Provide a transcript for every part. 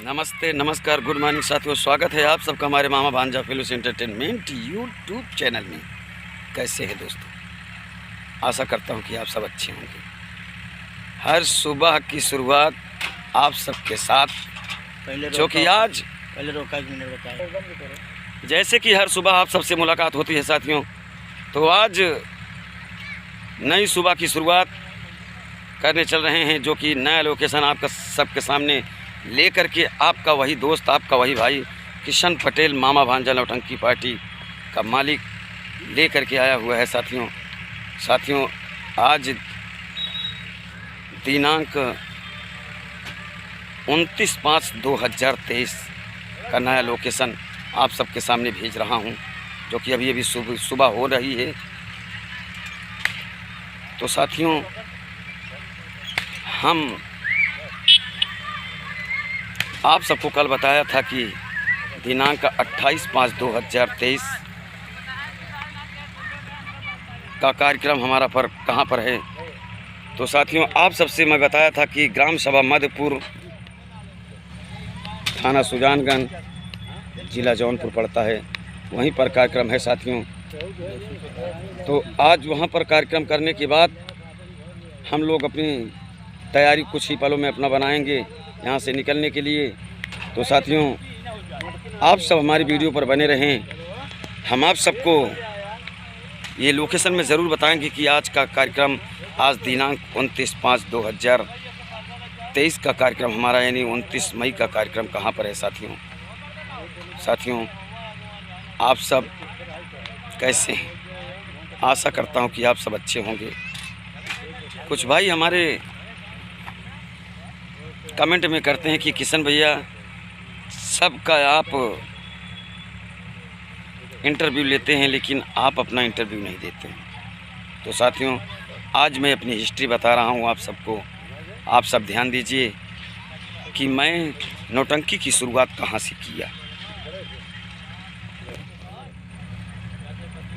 नमस्ते, नमस्कार, good morning साथियों। स्वागत है आप सबका हमारे मामा भांजा फिल्म्स एंटरटेनमेंट यूट्यूब चैनल में। कैसे हैं दोस्तों? आशा करता हूं कि आप सब अच्छे होंगे। हर सुबह की शुरुआत आप सबके साथ, जो कि आज जैसे कि हर सुबह आप सबसे मुलाकात होती है साथियों, तो आज नई सुबह की शुरुआत करने चल रहे हैं, जो कि नया लोकेशन आपका सबके सामने लेकर के आपका वही दोस्त, आपका वही भाई किशन पटेल, मामा भांजा नौटंकी पार्टी का मालिक लेकर के आया हुआ है साथियों। आज दिनांक 29/5/2023 का नया लोकेशन आप सबके सामने भेज रहा हूं, जो कि अभी सुबह हो रही है। तो साथियों, हम आप सबको कल बताया था कि दिनांक 28/5/2023 का कार्यक्रम हमारा पर कहाँ पर है। तो साथियों, आप सबसे मैं बताया था कि ग्राम सभा मधुपुर, थाना सुजानगंज, जिला जौनपुर पड़ता है, वहीं पर कार्यक्रम है साथियों। तो आज वहाँ पर कार्यक्रम करने के बाद हम लोग अपनी तैयारी कुछ ही पलों में अपना बनाएंगे यहाँ से निकलने के लिए। तो साथियों, आप सब हमारी वीडियो पर बने रहें। हम आप सबको ये लोकेशन में ज़रूर बताएंगे कि आज का कार्यक्रम, आज दिनांक 29/5/2023 का कार्यक्रम हमारा, यानी 29 मई का कार्यक्रम कहाँ पर है साथियों। आप सब कैसे हैं? आशा करता हूँ कि आप सब अच्छे होंगे। कुछ भाई हमारे कमेंट में करते हैं कि किशन भैया, सबका आप इंटरव्यू लेते हैं लेकिन आप अपना इंटरव्यू नहीं देते हैं। तो साथियों, आज मैं अपनी हिस्ट्री बता रहा हूं आप सबको। आप सब ध्यान दीजिए कि मैं नौटंकी की शुरुआत कहां से किया।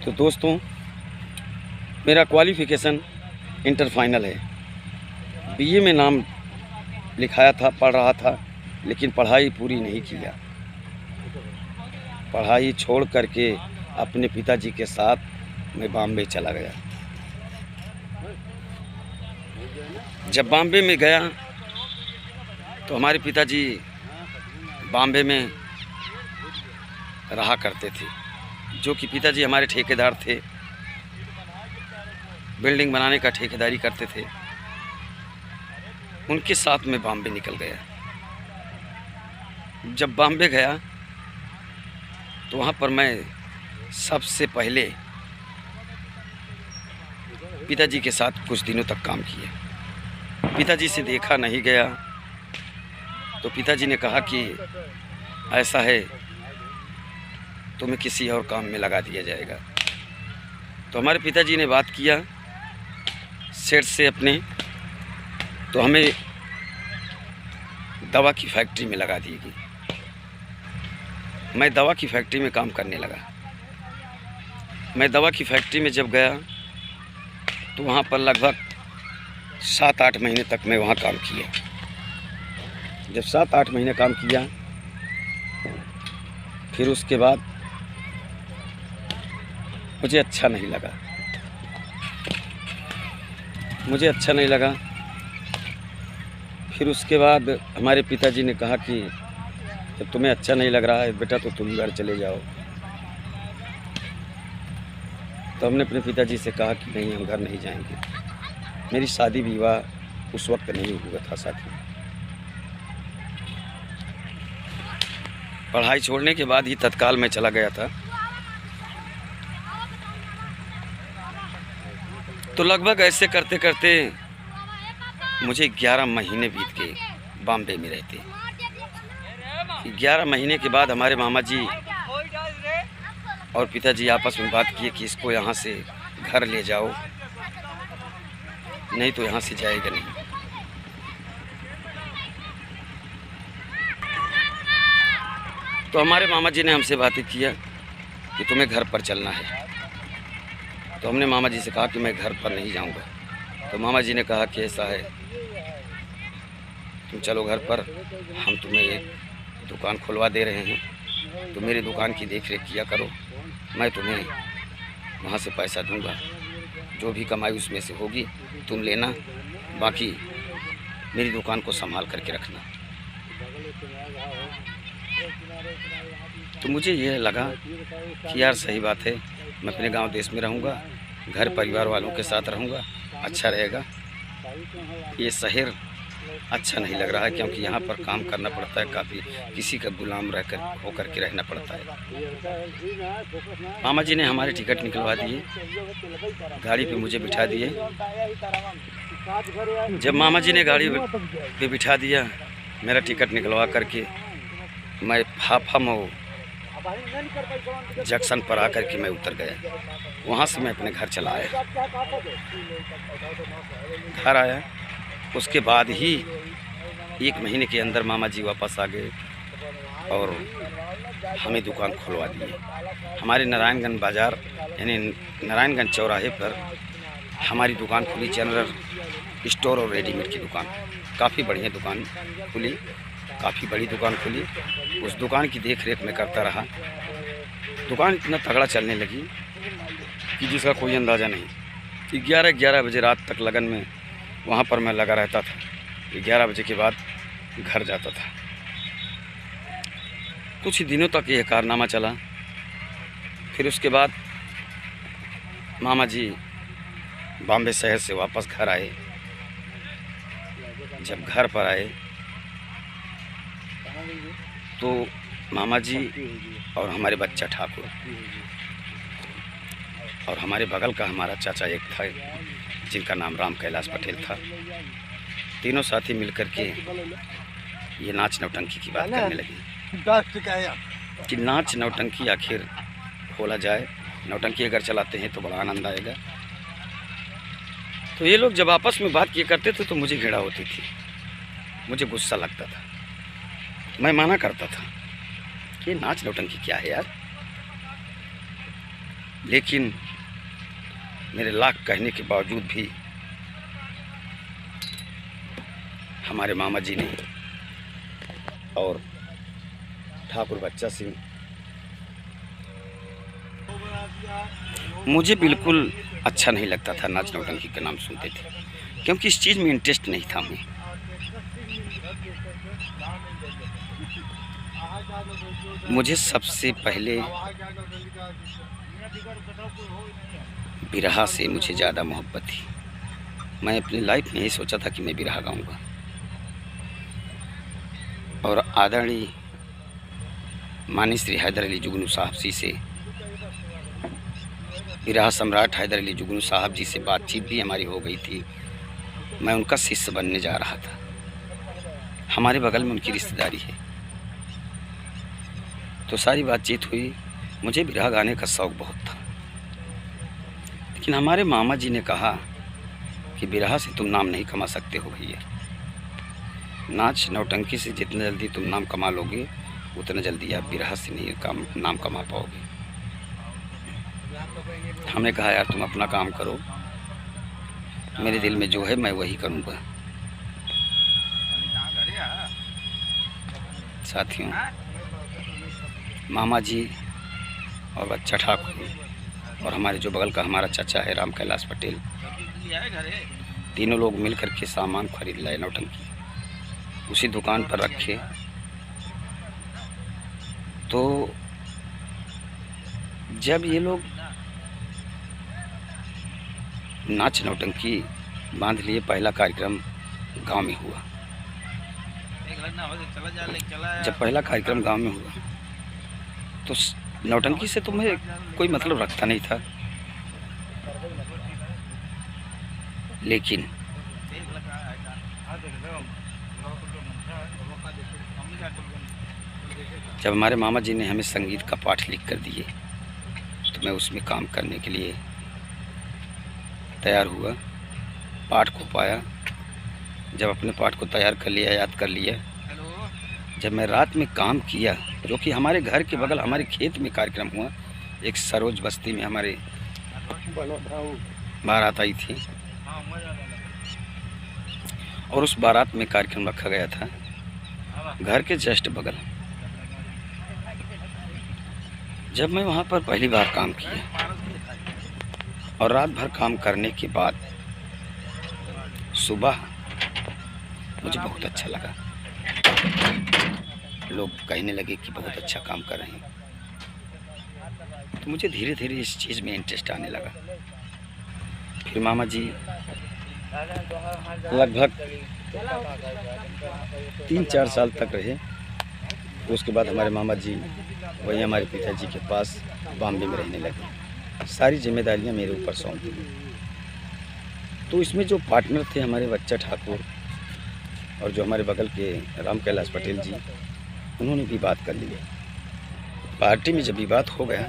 तो दोस्तों, मेरा क्वालिफ़िकेशन इंटर फाइनल है। बीए में नाम लिखाया था, पढ़ रहा था, लेकिन पढ़ाई पूरी नहीं किया। पढ़ाई छोड़ करके अपने पिताजी के साथ मैं बॉम्बे चला गया। जब बॉम्बे में गया तो हमारे पिताजी बॉम्बे में रहा करते थे, जो कि पिताजी हमारे ठेकेदार थे, बिल्डिंग बनाने का ठेकेदारी करते थे। उनके साथ में बॉम्बे निकल गया। जब बॉम्बे गया तो वहाँ पर मैं सबसे पहले पिताजी के साथ कुछ दिनों तक काम किया। पिताजी से देखा नहीं गया, तो पिताजी ने कहा कि ऐसा है, तुम्हें किसी और काम में लगा दिया जाएगा। तो हमारे पिताजी ने बात किया सेठ से अपने, तो हमें दवा की फैक्ट्री में लगा दी गई। मैं दवा की फैक्ट्री में काम करने लगा। मैं दवा की फैक्ट्री में जब गया तो वहाँ पर लगभग 7-8 महीने तक मैं वहाँ काम किया। जब 7-8 महीने काम किया, फिर उसके बाद मुझे अच्छा नहीं लगा। फिर उसके बाद हमारे पिताजी ने कहा कि जब तुम्हें अच्छा नहीं लग रहा है बेटा, तो तुम घर चले जाओ। तो हमने अपने पिताजी से कहा कि नहीं, हम घर नहीं जाएंगे। मेरी शादी विवाह उस वक्त नहीं हुआ था साथियों। पढ़ाई छोड़ने के बाद ही तत्काल मैं चला गया था। तो लगभग ऐसे करते करते मुझे 11 महीने बीत गए बॉम्बे में रहते। 11 महीने के बाद हमारे मामा जी और पिताजी आपस में बात किए कि इसको यहाँ से घर ले जाओ, नहीं तो यहाँ से जाएगा नहीं। तो हमारे मामा जी ने हमसे बातें किया कि तुम्हें घर पर चलना है। तो हमने मामा जी से कहा कि मैं घर पर नहीं जाऊँगा। तो मामा जी ने कहा कि ऐसा है, तुम चलो घर पर, हम तुम्हें एक दुकान खुलवा दे रहे हैं तो मेरी दुकान की देख रेख किया करो। मैं तुम्हें वहाँ से पैसा दूंगा, जो भी कमाई उसमें से होगी तुम लेना, बाकी मेरी दुकान को संभाल करके रखना। तो मुझे यह लगा कि यार सही बात है, मैं अपने गांव देश में रहूँगा, घर परिवार वालों के साथ रहूँगा, अच्छा रहेगा। ये शहर अच्छा नहीं लग रहा है, क्योंकि यहाँ पर काम करना पड़ता है, काफ़ी किसी का गुलाम होकर के रहना पड़ता है। मामा जी ने हमारे टिकट निकलवा दिए, गाड़ी पे मुझे बिठा दिए। जब मामा जी ने गाड़ी पे बिठा दिया, मेरा टिकट निकलवा करके मैं फाफामऊ जंक्शन पर आकर के मैं उतर गया। वहाँ से मैं अपने घर चला आया। घर आया उसके बाद ही 1 महीने के अंदर मामा जी वापस आ गए और हमें दुकान खुलवा दिए। हमारे नारायणगंज बाज़ार यानी नारायणगंज चौराहे पर हमारी दुकान खुली, जनरल स्टोर और रेडीमेड की दुकान। काफ़ी बढ़िया दुकान खुली, काफ़ी बड़ी दुकान खुली। उस दुकान की देख रेख में करता रहा। दुकान इतना तगड़ा चलने लगी कि जिसका कोई अंदाज़ा नहीं। 11 बजे रात तक लगन में वहाँ पर मैं लगा रहता था। 11 बजे के बाद घर जाता था। कुछ ही दिनों तक यह कारनामा चला। फिर उसके बाद मामा जी बॉम्बे शहर से वापस घर आए। जब घर पर आए तो मामा जी और हमारे बच्चा ठाकुर और हमारे बगल का हमारा चाचा एक था जिनका नाम राम कैलाश पटेल था, तीनों साथी मिलकर के ये नाच नौटंकी की बात करने लगे कि नाच नौटंकी आखिर खोला जाए, नौटंकी अगर चलाते हैं तो बड़ा आनंद आएगा। तो ये लोग जब आपस में बात किए करते थे तो मुझे घृणा होती थी, मुझे गुस्सा लगता था। मैं माना करता था कि नाच नौटंकी क्या है यार, लेकिन मेरे लाख कहने के बावजूद भी हमारे मामा जी ने और ठाकुर बच्चा सिंह मुझे बिल्कुल अच्छा नहीं लगता था। नाच नौटंकी का नाम सुनते थे, क्योंकि इस चीज़ में इंटरेस्ट नहीं था हमें। मुझे सबसे पहले बिरहा से मुझे ज़्यादा मोहब्बत थी। मैं अपनी लाइफ में यही सोचा था कि मैं बिरहा गाऊंगा, और आदरणीय माननीय श्री हैदर अली जुगनू साहब जी से, बिरहा सम्राट हैदर अली जुगनू साहब जी से बातचीत भी हमारी हो गई थी। मैं उनका शिष्य बनने जा रहा था। हमारे बगल में उनकी रिश्तेदारी है, तो सारी बातचीत हुई। मुझे बिरहा गाने का शौक़ बहुत था, लेकिन हमारे मामा जी ने कहा कि बिरहा से तुम नाम नहीं कमा सकते हो भैया। नाच नौटंकी से जितना जल्दी तुम नाम कमा लोगे, उतना जल्दी आप बिरहा से नहीं नाम कमा पाओगे। हमने कहा यार तुम अपना काम करो, मेरे दिल में जो है मैं वही करूँगा। साथियों, मामा जी और बच्चा ठाकुर और हमारे जो बगल का हमारा चाचा है राम कैलाश पटेल, तीनों लोग मिल कर के सामान खरीद लाए नौटंकी, उसी दुकान पर रखे। तो जब ये लोग नाच नौटंकी बांध लिए, पहला कार्यक्रम गांव में हुआ। जब पहला कार्यक्रम गांव में हुआ तो नौटंकी से तो मैं कोई मतलब रखता नहीं था, लेकिन जब हमारे मामा जी ने हमें संगीत का पाठ लिख कर दिए तो मैं उसमें काम करने के लिए तैयार हुआ। पाठ को पाया, जब अपने पाठ को तैयार कर लिया, याद कर लिया, जब मैं रात में काम किया, जो कि हमारे घर के बगल हमारे खेत में कार्यक्रम हुआ। एक सरोज बस्ती में हमारे बारात आई थी और उस बारात में कार्यक्रम रखा गया था घर के जस्ट बगल। जब मैं वहाँ पर पहली बार काम किया और रात भर काम करने के बाद सुबह मुझे बहुत अच्छा लगा। लोग कहने लगे कि बहुत अच्छा काम कर रहे हैं, तो मुझे धीरे धीरे इस चीज़ में इंटरेस्ट आने लगा। फिर मामा जी लगभग 3-4 साल तक रहे। उसके बाद हमारे मामा जी वही हमारे पिताजी के पास बॉम्बे में रहने लगे। सारी जिम्मेदारियां मेरे ऊपर सौंप दी। तो इसमें जो पार्टनर थे हमारे बच्चा ठाकुर और जो हमारे बगल के राम कैलाश पटेल जी, उन्होंने भी बात कर ली। पार्टी में जब भी बात हो गया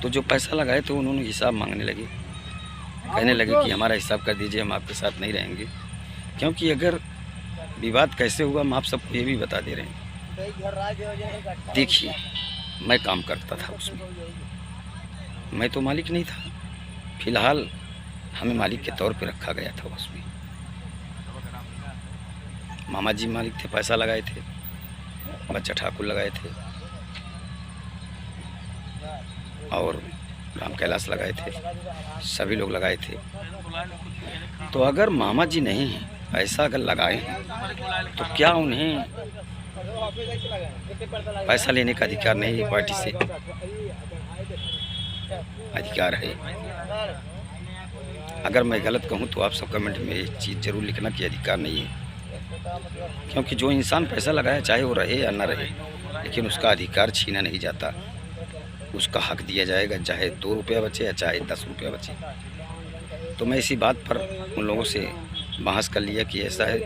तो जो पैसा लगाए तो उन्होंने हिसाब मांगने लगे, कहने लगे कि हमारा हिसाब कर दीजिए, हम आपके साथ नहीं रहेंगे। क्योंकि अगर विवाद कैसे हुआ हम आप सबको ये भी बता दे रहे हैं। देखिए, मैं काम करता था उसमें, मैं तो मालिक नहीं था। फिलहाल हमें मालिक के तौर पे रखा गया था उसमें। मामा जी मालिक थे, पैसा लगाए थे, बच्चा ठाकुर लगाए थे और राम कैलाश लगाए थे, सभी लोग लगाए थे। तो अगर मामा जी नहीं पैसा अगर लगाए हैं तो क्या उन्हें पैसा लेने का अधिकार नहीं है? पार्टी से अधिकार है। अगर मैं गलत कहूँ तो आप सब कमेंट में एक चीज़ ज़रूर लिखना कि अधिकार नहीं है। क्योंकि जो इंसान पैसा लगाया चाहे वो रहे या ना रहे, लेकिन उसका अधिकार छीना नहीं जाता। उसका हक दिया जाएगा, चाहे 2 रुपया बचे या चाहे 10 रुपया बचे। तो मैं इसी बात पर उन लोगों से बहस कर लिया कि ऐसा है,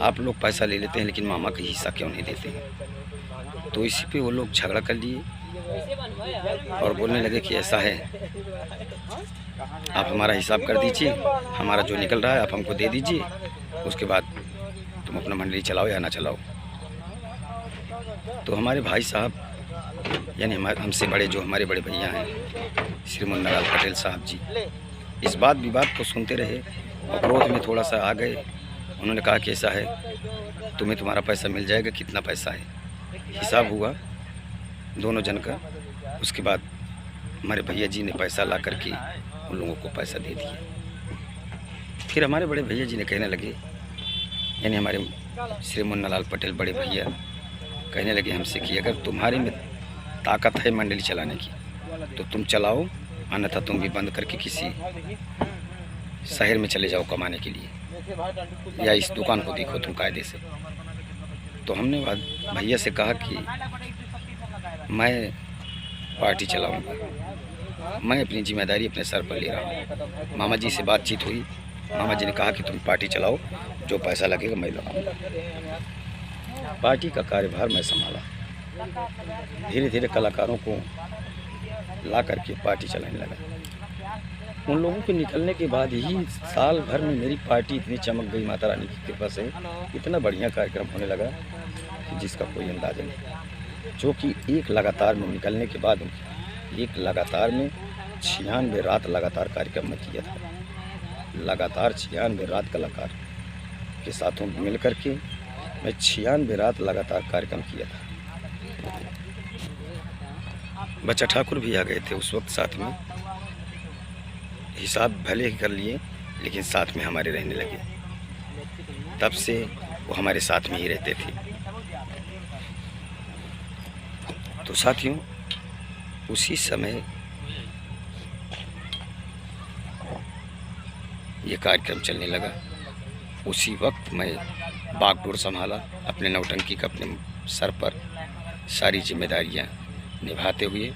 आप लोग पैसा ले लेते हैं लेकिन मामा का हिस्सा क्यों नहीं देते हैं। तो इसी पे वो लोग झगड़ा कर लिए और बोलने लगे कि ऐसा है, आप हमारा हिसाब कर दीजिए, हमारा जो निकल रहा है आप हमको दे दीजिए, उसके बाद तुम अपना मंडली चलाओ या ना चलाओ। तो हमारे भाई साहब यानी हमारे हमसे बड़े जो हमारे बड़े भैया हैं श्री मुन्नालाल पटेल साहब जी, इस बात विवाद को सुनते रहे और क्रोध में थोड़ा सा आ गए। उन्होंने कहा कि ऐसा है, तुम्हें तुम्हारा पैसा मिल जाएगा, कितना पैसा है। हिसाब हुआ दोनों जन का। उसके बाद हमारे भैया जी ने पैसा ला करके उन लोगों को पैसा दे दिया। फिर हमारे बड़े भैया जी ने कहने लगे, यानी हमारे श्री मुन्नालाल पटेल बड़े भैया कहने लगे हमसे कि अगर तुम्हारे में ताकत है मंडली चलाने की तो तुम चलाओ, अन्यथा तुम भी बंद करके किसी शहर में चले जाओ कमाने के लिए, या इस दुकान को देखो तुम कायदे से। तो हमने भैया से कहा कि मैं पार्टी चलाऊंगा, मैं अपनी जिम्मेदारी अपने सर पर ले रहा हूँ। मामा जी से बातचीत हुई, मामा जी ने कहा कि तुम पार्टी चलाओ, जो पैसा लगेगा मैं लगाऊंगा। पार्टी का कार्यभार मैं संभाला। धीरे धीरे कलाकारों को ला करके पार्टी चलाने लगा। उन लोगों के निकलने के बाद ही साल भर में मेरी पार्टी इतनी चमक गई माता रानी की कृपा से। इतना बढ़िया कार्यक्रम होने लगा कि जिसका कोई अंदाजा नहीं। जो कि एक लगातार में निकलने के बाद एक लगातार में 96 रात लगातार कार्यक्रम में किया था। लगातार 96 रात कलाकार के साथों मिल कर के मैं 96 रात लगातार कार्यक्रम किया था। बच्चा ठाकुर भी आ गए थे उस वक्त साथ में। हिसाब भले ही कर लिए लेकिन साथ में हमारे रहने लगे। तब से वो हमारे साथ में ही रहते थे। तो साथियों, उसी समय ये कार्यक्रम चलने लगा। उसी वक्त मैं बागडोर संभाला, अपने नौटंकी का अपने सर पर सारी जिम्मेदारियां निभाते हुए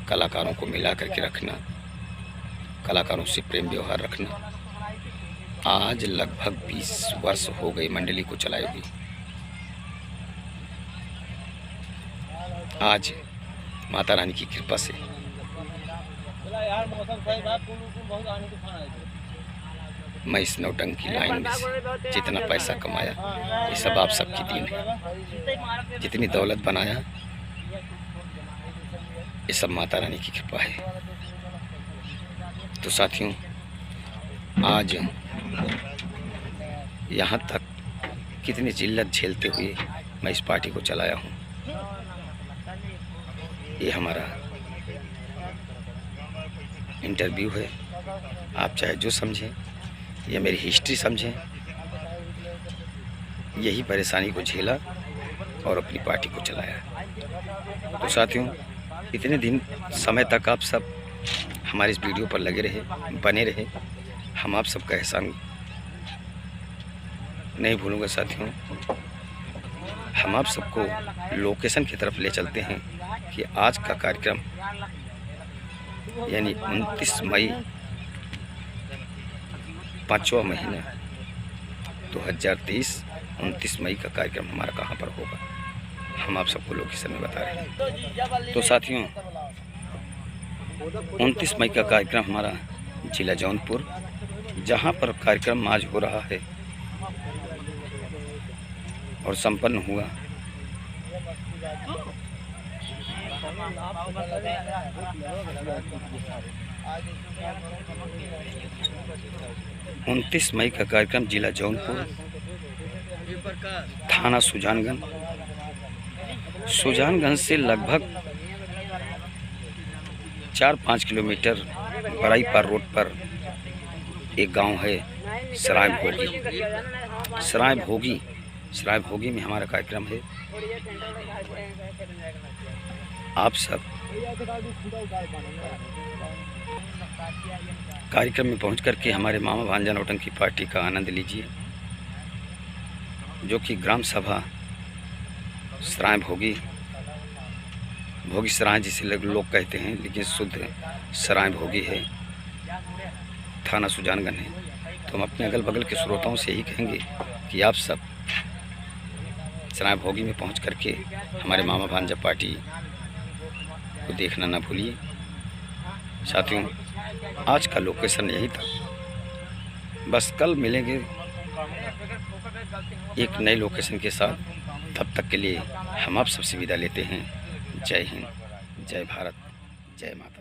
कलाकारों को मिला करके रखना, कलाकारों से प्रेम व्यवहार रखना। आज लगभग 20 वर्ष हो गए मंडली को चलाए हुए। आज माता रानी की कृपा से मैं इस नौटंकी लाइन में से जितना पैसा कमाया ये सब आप सबकी दीन है। जितनी दौलत बनाया ये सब माता रानी की कृपा है। तो साथियों, आज यहाँ तक कितनी जिल्लत झेलते हुए मैं इस पार्टी को चलाया हूँ। ये हमारा इंटरव्यू है। आप चाहे जो समझें या मेरी हिस्ट्री समझें, यही परेशानी को झेला और अपनी पार्टी को चलाया। तो साथियों, इतने दिन समय तक आप सब हमारे इस वीडियो पर लगे रहे, बने रहे, हम आप सबका एहसान नहीं भूलूंगा। साथियों, हम आप सबको लोकेशन की तरफ ले चलते हैं कि आज का कार्यक्रम यानी 29 मई 5वां महीना 2023 29 मई का कार्यक्रम हमारा कहाँ पर होगा, हम आप सबको लोकेशन में बता रहे हैं। तो साथियों, 29 मई का कार्यक्रम हमारा जिला जौनपुर, जहाँ पर कार्यक्रम आज हो रहा है और संपन्न हुआ। उनतीस मई का कार्यक्रम जिला जौनपुर, थाना सुजानगंज से लगभग 4-5 किलोमीटर बराईपार रोड पर एक गांव है सराय भोगी में हमारा कार्यक्रम है। आप सब कार्यक्रम में पहुंच करके हमारे मामा भांजा नौटंकी पार्टी का आनंद लीजिए, जो कि ग्राम सभा सराय भोगी सराय जिसे लोग कहते हैं, लेकिन शुद्ध सराय भोगी है, थाना सुजानगंज है। तो हम अपने अगल बगल के श्रोताओं से यही कहेंगे कि आप सब सराय भोगी में पहुंच करके हमारे मामा भांजा पार्टी को देखना ना भूलिए। साथियों, आज का लोकेशन यही था। बस कल मिलेंगे एक नए लोकेशन के साथ। तब तक के लिए हम आप सबसे विदा लेते हैं। जय हिंद, जय भारत, जय माता।